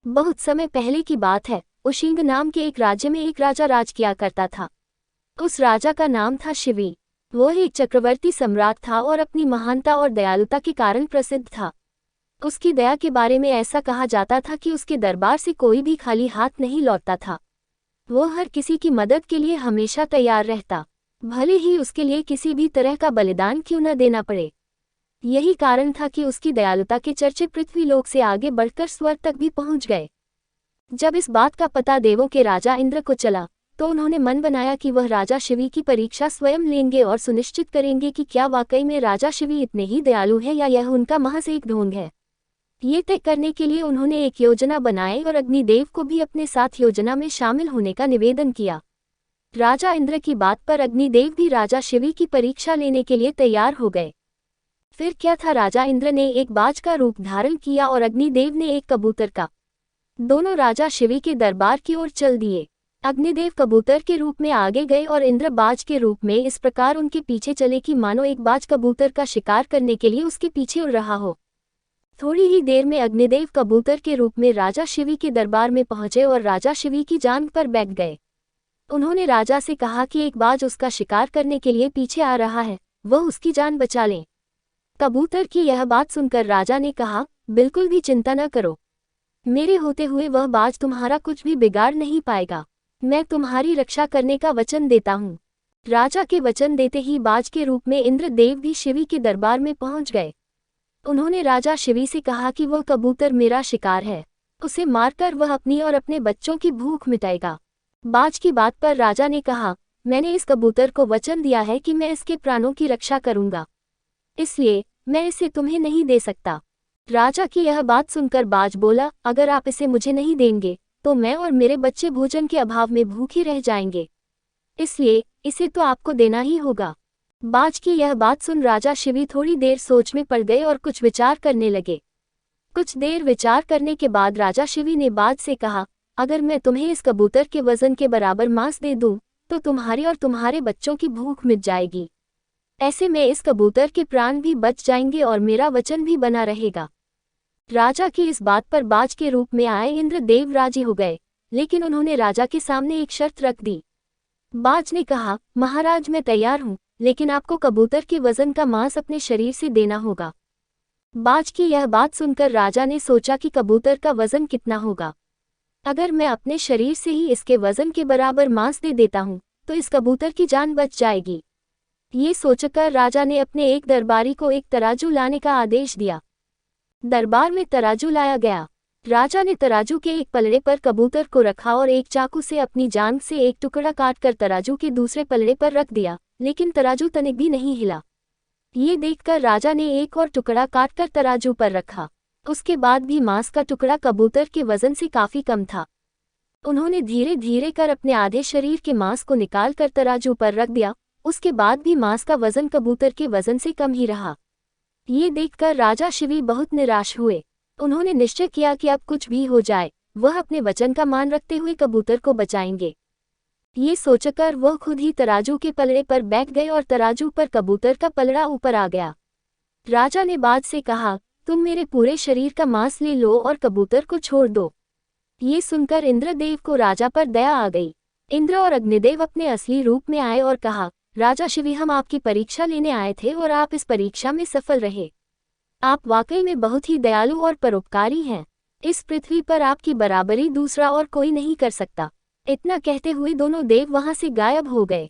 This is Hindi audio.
बहुत समय पहले की बात है। उशिंग नाम के एक राज्य में एक राजा राज किया करता था। उस राजा का नाम था शिवी। वो एक चक्रवर्ती सम्राट था और अपनी महानता और दयालुता के कारण प्रसिद्ध था। उसकी दया के बारे में ऐसा कहा जाता था कि उसके दरबार से कोई भी खाली हाथ नहीं लौटता था। वो हर किसी की मदद के लिए हमेशा तैयार रहता, भले ही उसके लिए किसी भी तरह का बलिदान क्यों न देना पड़े। यही कारण था कि उसकी दयालुता के चर्चे पृथ्वीलोक से आगे बढ़कर स्वर्ग तक भी पहुंच गए। जब इस बात का पता देवों के राजा इंद्र को चला, तो उन्होंने मन बनाया कि वह राजा शिवी की परीक्षा स्वयं लेंगे और सुनिश्चित करेंगे कि क्या वाकई में राजा शिवी इतने ही दयालु हैं या यह उनका महज एक ढोंग है। ये तय करने के लिए उन्होंने एक योजना बनाई और अग्निदेव को भी अपने साथ योजना में शामिल होने का निवेदन किया। राजा इंद्र की बात पर अग्निदेव भी राजा शिवी की परीक्षा लेने के लिए तैयार हो गए। फिर क्या था, राजा इंद्र ने एक बाज का रूप धारण किया और अग्निदेव ने एक कबूतर का। दोनों राजा शिवी के दरबार की ओर चल दिए। अग्निदेव कबूतर के रूप में आगे गए और इंद्र बाज के रूप में इस प्रकार उनके पीछे चले कि मानो एक बाज कबूतर का शिकार करने के लिए उसके पीछे उड़ रहा हो। थोड़ी ही देर में अग्निदेव कबूतर के रूप में राजा शिवी के दरबार में पहुंचे और राजा शिवी की जांघ पर बैठ गए। उन्होंने राजा से कहा कि एक बाज उसका शिकार करने के लिए पीछे आ रहा है, वह उसकी जान बचा लें। कबूतर की यह बात सुनकर राजा ने कहा, बिल्कुल भी चिंता न करो, मेरे होते हुए वह बाज तुम्हारा कुछ भी बिगाड़ नहीं पाएगा। मैं तुम्हारी रक्षा करने का वचन देता हूँ। राजा के वचन देते ही बाज के रूप में इंद्रदेव भी शिवी के दरबार में पहुंच गए। उन्होंने राजा शिवी से कहा कि वह कबूतर मेरा शिकार है, उसे मारकर वह अपनी और अपने बच्चों की भूख मिटाएगा। बाज की बात पर राजा ने कहा, मैंने इस कबूतर को वचन दिया है कि मैं इसके प्राणों की रक्षा करूंगा, इसलिए मैं इसे तुम्हें नहीं दे सकता। राजा की यह बात सुनकर बाज बोला, अगर आप इसे मुझे नहीं देंगे तो मैं और मेरे बच्चे भोजन के अभाव में भूखे रह जाएंगे, इसलिए इसे तो आपको देना ही होगा। बाज की यह बात सुन राजा शिवी थोड़ी देर सोच में पड़ गए और कुछ विचार करने लगे। कुछ देर विचार करने के बाद राजा शिवी ने बाज से कहा, अगर मैं तुम्हें इस कबूतर के वजन के बराबर मांस दे दूं, तो तुम्हारी और तुम्हारे बच्चों की भूख मिट जाएगी। ऐसे में इस कबूतर के प्राण भी बच जाएंगे और मेरा वचन भी बना रहेगा। राजा की इस बात पर बाज के रूप में आए इंद्रदेव राजी हो गए, लेकिन उन्होंने राजा के सामने एक शर्त रख दी। बाज ने कहा, महाराज मैं तैयार हूँ, लेकिन आपको कबूतर के वजन का मांस अपने शरीर से देना होगा। बाज की यह बात सुनकर राजा ने सोचा कि कबूतर का वजन कितना होगा। अगर मैं अपने शरीर से ही इसके वजन के बराबर मांस दे देता हूँ तो इस कबूतर की जान बच जाएगी। ये सोचकर राजा ने अपने एक दरबारी को एक तराजू लाने का आदेश दिया। दरबार में तराजू लाया गया। राजा ने तराजू के एक पलड़े पर कबूतर को रखा और एक चाकू से अपनी जांघ से एक टुकड़ा काटकर तराजू के दूसरे पलड़े पर रख दिया, लेकिन तराजू तनिक भी नहीं हिला। ये देखकर राजा ने एक और टुकड़ा काटकर तराजू पर रखा। उसके बाद भी मांस का टुकड़ा कबूतर के वजन से काफी कम था। उन्होंने धीरे धीरे कर अपने आधे शरीर के मांस को निकाल कर तराजू पर रख दिया। उसके बाद भी मांस का वजन कबूतर के वजन से कम ही रहा। ये देखकर राजा शिवी बहुत निराश हुए। उन्होंने निश्चय किया कि अब कुछ भी हो जाए वह अपने वचन का मान रखते हुए कबूतर को बचाएंगे। ये सोचकर वह खुद ही तराजू के पलड़े पर बैठ गए और तराजू पर कबूतर का पलड़ा ऊपर आ गया। राजा ने बाज से कहा, तुम मेरे पूरे शरीर का मांस ले लो और कबूतर को छोड़ दो। ये सुनकर इंद्रदेव को राजा पर दया आ गई। इंद्र और अग्निदेव अपने असली रूप में आए और कहा, राजा शिवी हम आपकी परीक्षा लेने आए थे और आप इस परीक्षा में सफल रहे। आप वाकई में बहुत ही दयालु और परोपकारी हैं। इस पृथ्वी पर आपकी बराबरी दूसरा और कोई नहीं कर सकता। इतना कहते हुए दोनों देव वहां से गायब हो गए।